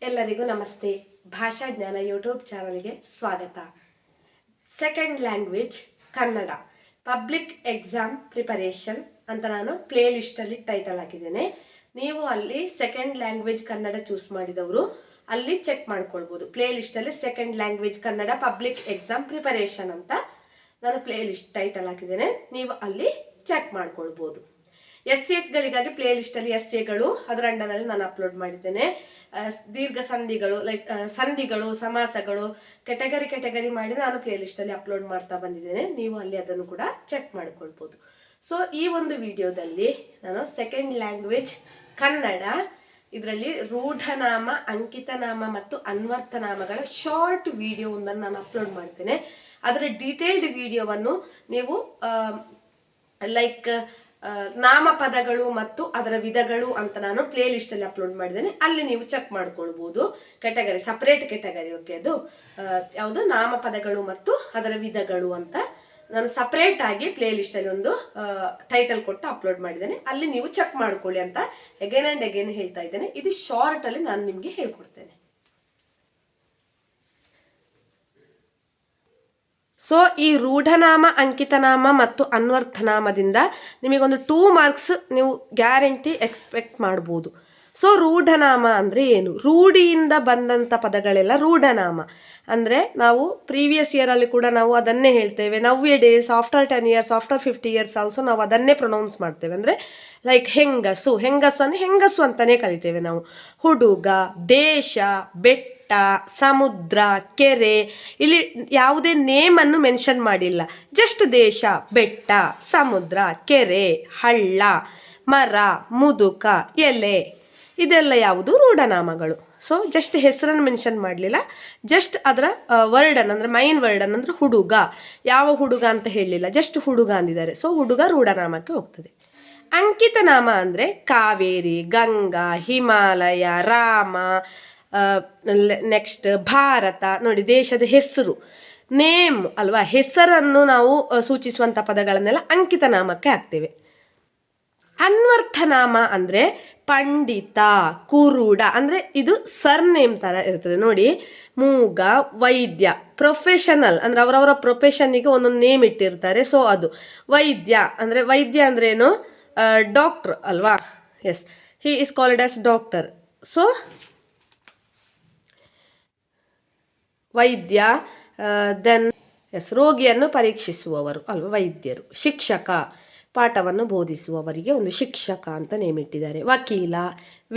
ಎಲ್ಲರಿಗೂ ನಮಸ್ತೆ. ಭಾಷಾ ಜ್ಞಾನ ಯೂಟ್ಯೂಬ್ ಚಾನಲ್ಗೆ ಸ್ವಾಗತ. Second language Kannada public exam preparation ಅಂತ ನಾನು ಪ್ಲೇ ಲಿಸ್ಟಲ್ಲಿ ಟೈಟಲ್ ಹಾಕಿದ್ದೇನೆ. ನೀವು ಅಲ್ಲಿ ಸೆಕೆಂಡ್ ಲ್ಯಾಂಗ್ವೇಜ್ ಕನ್ನಡ ಚೂಸ್ ಮಾಡಿದವರು ಅಲ್ಲಿ ಚೆಕ್ ಮಾಡ್ಕೊಳ್ಬೋದು. ಪ್ಲೇ ಲಿಸ್ಟಲ್ಲಿ second language Kannada public exam preparation ಅಂತ ನಾನು ಪ್ಲೇ ಲಿಸ್ಟ್ ಟೈಟಲ್ ಹಾಕಿದ್ದೇನೆ. ನೀವು ಅಲ್ಲಿ ಚೆಕ್ ಮಾಡ್ಕೊಳ್ಬೋದು. ಎಸ್ಗಳಿಗಾಗಿ ಪ್ಲೇ ಲಿಸ್ಟಲ್ಲಿ ಎಸ್ಎಗಳು ಅದರ ಅಂಡರಲ್ಲಿ ನಾನು ಅಪ್ಲೋಡ್ ಮಾಡಿದ್ದೇನೆ. ದೀರ್ಘ ಸಂಧಿಗಳು ಲೈಕ್ ಸಂಧಿಗಳು, ಸಮಾಸಗಳು, ಕೆಟಗರಿ ಮಾಡಿ ನಾನು ಪ್ಲೇ ಲಿಸ್ಟಲ್ಲಿ ಅಪ್ಲೋಡ್ ಮಾಡ್ತಾ ಬಂದಿದ್ದೇನೆ. ನೀವು ಅಲ್ಲಿ ಅದನ್ನು ಕೂಡ ಚೆಕ್ ಮಾಡ್ಕೊಳ್ಬೋದು. ಸೊ ಈ ಒಂದು ವಿಡಿಯೋದಲ್ಲಿ ನಾನು ಸೆಕೆಂಡ್ ಲ್ಯಾಂಗ್ವೇಜ್ ಕನ್ನಡ ಇದರಲ್ಲಿ ರೂಢನಾಮ, ಅಂಕಿತನಾಮ ಮತ್ತು ಅನ್ವರ್ಥನಾಮಗಳ ಶಾರ್ಟ್ ವಿಡಿಯೋ ಒಂದನ್ನು ನಾನು ಅಪ್ಲೋಡ್ ಮಾಡ್ತೇನೆ. ಅದರ ಡೀಟೇಲ್ಡ್ ವಿಡಿಯೋವನ್ನು ನೀವು ಲೈಕ್ ನಾಮಪದಗಳು ಮತ್ತು ಅದರ ವಿಧಗಳು ಅಂತ ನಾನು ಪ್ಲೇ ಲಿಸ್ಟ್ ಅಲ್ಲಿ ಅಪ್ಲೋಡ್ ಮಾಡಿದ್ದೇನೆ. ಅಲ್ಲಿ ನೀವು ಚೆಕ್ ಮಾಡ್ಕೊಳ್ಬಹುದು. Category separate category. ಓಕೆ, ಅದು ಯಾವುದು ನಾಮಪದಗಳು ಮತ್ತು ಅದರ ವಿಧಗಳು ಅಂತ ನಾನು ಸಪರೇಟ್ ಆಗಿ ಪ್ಲೇ ಲಿಸ್ಟ್ ಅಲ್ಲಿ ಒಂದು ಟೈಟಲ್ ಕೊಟ್ಟು ಅಪ್ಲೋಡ್ ಮಾಡಿದ್ದೇನೆ. ಅಲ್ಲಿ ನೀವು ಚೆಕ್ ಮಾಡ್ಕೊಳ್ಳಿ ಅಂತ ಅಗೇನ್ ಅಂಡ್ ಅಗೇನ್ ಹೇಳ್ತಾ ಇದ್ದೇನೆ. ಇದು ಶಾರ್ಟ್ ಅಲ್ಲಿ ನಾನು ನಿಮ್ಗೆ ಹೇಳ್ಕೊಡ್ತೇನೆ. ಸೊ ಈ ರೂಢನಾಮ, ಅಂಕಿತನಾಮ ಮತ್ತು ಅನ್ವರ್ಥನಾಮದಿಂದ ನಿಮಗೊಂದು 2 ಮಾರ್ಕ್ಸ್ ನೀವು ಗ್ಯಾರಂಟಿ ಎಕ್ಸ್ಪೆಕ್ಟ್ ಮಾಡ್ಬೋದು. ಸೊ ರೂಢನಾಮ ಅಂದರೆ ಏನು? ರೂಢಿಯಿಂದ ಬಂದಂಥ ಪದಗಳೆಲ್ಲ ರೂಢನಾಮ. ಅಂದರೆ ನಾವು ಪ್ರೀವಿಯಸ್ ಇಯರಲ್ಲಿ ಕೂಡ ನಾವು ಅದನ್ನೇ ಹೇಳ್ತೇವೆ. Nowadays after 10 years, after 50 years also ನಾವು ಅದನ್ನೇ ಪ್ರೊನೌನ್ಸ್ ಮಾಡ್ತೇವೆ. ಅಂದರೆ ಲೈಕ್ ಹೆಂಗಸು ಅಂದರೆ ಹೆಂಗಸು ಅಂತಲೇ ಕಲಿತೇವೆ ನಾವು. ಹುಡುಗ, ದೇಶ, ಬೆಟ್ಟ, ಸಮುದ್ರ, ಕೆರೆ, ಇಲ್ಲಿ ಯಾವುದೇ ನೇಮನ್ನು ಮೆನ್ಷನ್ ಮಾಡಿಲ್ಲ. ಜಸ್ಟ್ ದೇಶ, ಬೆಟ್ಟ, ಸಮುದ್ರ, ಕೆರೆ, ಹಳ್ಳ, ಮರ, ಮುದುಕ, ಎಲೆ, ಇದೆಲ್ಲ ಯಾವುದು ರೂಢನಾಮಗಳು. ಸೊ ಜಸ್ಟ್ ಹೆಸರನ್ನು ಮೆನ್ಷನ್ ಮಾಡಲಿಲ್ಲ. ಜಸ್ಟ್ ಅದರ ವರ್ಡನ್ ಅಂದರೆ ಮೈನ್ ವರ್ಡನ್ ಅಂದರೆ ಹುಡುಗ. ಯಾವ ಹುಡುಗ ಅಂತ ಹೇಳಲಿಲ್ಲ, ಜಸ್ಟ್ ಹುಡುಗ ಅಂದಿದ್ದಾರೆ. ಸೊ ಹುಡುಗ ರೂಢನಾಮಕ್ಕೆ ಹೋಗ್ತದೆ. ಅಂಕಿತನಾಮ ಅಂದರೆ ಕಾವೇರಿ, ಗಂಗಾ, ಹಿಮಾಲಯ, ರಾಮ, ನೆಕ್ಸ್ಟ್ ಭಾರತ. ನೋಡಿ, ದೇಶದ ಹೆಸರು, ನೇಮ್ ಅಲ್ವಾ, ಹೆಸರನ್ನು ನಾವು ಸೂಚಿಸುವಂಥ ಪದಗಳನ್ನೆಲ್ಲ ಅಂಕಿತನಾಮಕ್ಕೆ ಹಾಕ್ತೇವೆ. ಅನ್ವರ್ಥನಾಮ ಅಂದರೆ ಪಂಡಿತ, ಕುರುಡ, ಅಂದರೆ ಇದು ಸರ್ನೇಮ್ ಥರ ಇರ್ತದೆ. ನೋಡಿ, ಮೂಗ, ವೈದ್ಯ, ಪ್ರೊಫೆಷನಲ್ ಅಂದರೆ ಅವರವರ ಪ್ರೊಫೆಷನ್ನಿಗೆ ಒಂದೊಂದು ನೇಮ್ ಇಟ್ಟಿರ್ತಾರೆ. ಸೊ ಅದು ವೈದ್ಯ ಅಂದರೆ, ವೈದ್ಯ ಅಂದರೆ ಏನು? ಡಾಕ್ಟರ್ ಅಲ್ವಾ? Yes, he is called as doctor. So ವೈದ್ಯ, ದೆನ್ ಎಸ್, ರೋಗಿಯನ್ನು ಪರೀಕ್ಷಿಸುವವರು ಅಲ್ವಾ ವೈದ್ಯರು. ಶಿಕ್ಷಕ, ಪಾಠವನ್ನು ಬೋಧಿಸುವವರಿಗೆ ಒಂದು ಶಿಕ್ಷಕ ಅಂತ ನೇಮಿಟ್ಟಿದ್ದಾರೆ. ವಕೀಲ,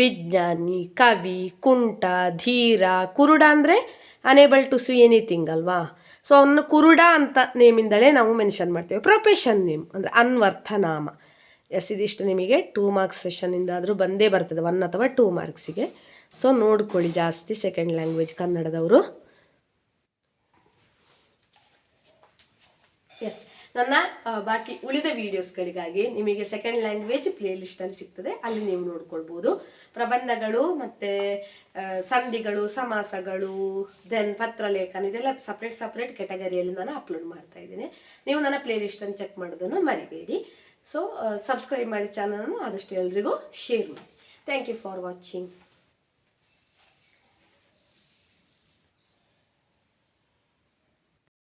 ವಿಜ್ಞಾನಿ, ಕವಿ, ಕುಂಟ, ಧೀರ. ಕುರುಡ ಅಂದರೆ ಅನೇಬಲ್ ಟು ಸಿ ಎನಿಥಿಂಗ್ ಅಲ್ವಾ? ಸೊ ಅವನು ಕುರುಡ ಅಂತ ನೇಮಿಂದಲೇ ನಾವು ಮೆನ್ಷನ್ ಮಾಡ್ತೇವೆ. ಪ್ರೊಫೆಷನ್ ನೇಮ್ ಅಂದರೆ ಅನ್ವರ್ಥನಾಮ. ಎಸ್, ಇದಿಷ್ಟು ನಿಮಗೆ 2 ಮಾರ್ಕ್ಸ್ ಸೆಷನ್ನಿಂದ ಆದರೂ ಬಂದೇ ಬರ್ತದೆ, 1 ಅಥವಾ 2 ಮಾರ್ಕ್ಸಿಗೆ. ಸೊ ನೋಡ್ಕೊಳ್ಳಿ ಜಾಸ್ತಿ ಸೆಕೆಂಡ್ ಲ್ಯಾಂಗ್ವೇಜ್ ಕನ್ನಡದವರು. ಎಸ್, ನನ್ನ ಬಾಕಿ ಉಳಿದ ವಿಡಿಯೋಸ್ಗಳಿಗಾಗಿ ನಿಮಗೆ ಸೆಕೆಂಡ್ ಲ್ಯಾಂಗ್ವೇಜ್ ಪ್ಲೇ ಲಿಸ್ಟಲ್ಲಿ ಸಿಗ್ತದೆ. ಅಲ್ಲಿ ನೀವು ನೋಡ್ಕೊಳ್ಬೋದು. ಪ್ರಬಂಧಗಳು ಮತ್ತು ಸಂಧಿಗಳು, ಸಮಾಸಗಳು, ದೆನ್ ಪತ್ರಲೇಖನ, ಇದೆಲ್ಲ ಸಪ್ರೇಟ್ ಕೆಟಗರಿಯಲ್ಲಿ ನಾನು ಅಪ್ಲೋಡ್ ಮಾಡ್ತಾ ಇದ್ದೀನಿ. ನೀವು ನನ್ನ ಪ್ಲೇ ಲಿಸ್ಟನ್ನು ಚೆಕ್ ಮಾಡೋದನ್ನು ಮರಿಬೇಡಿ. ಸೊ ಸಬ್ಸ್ಕ್ರೈಬ್ ಮಾಡಿ ಚಾನಲನ್ನು ಆದಷ್ಟು ಎಲ್ರಿಗೂ ಶೇರ್ ಮಾಡಿ. Thank you for watching.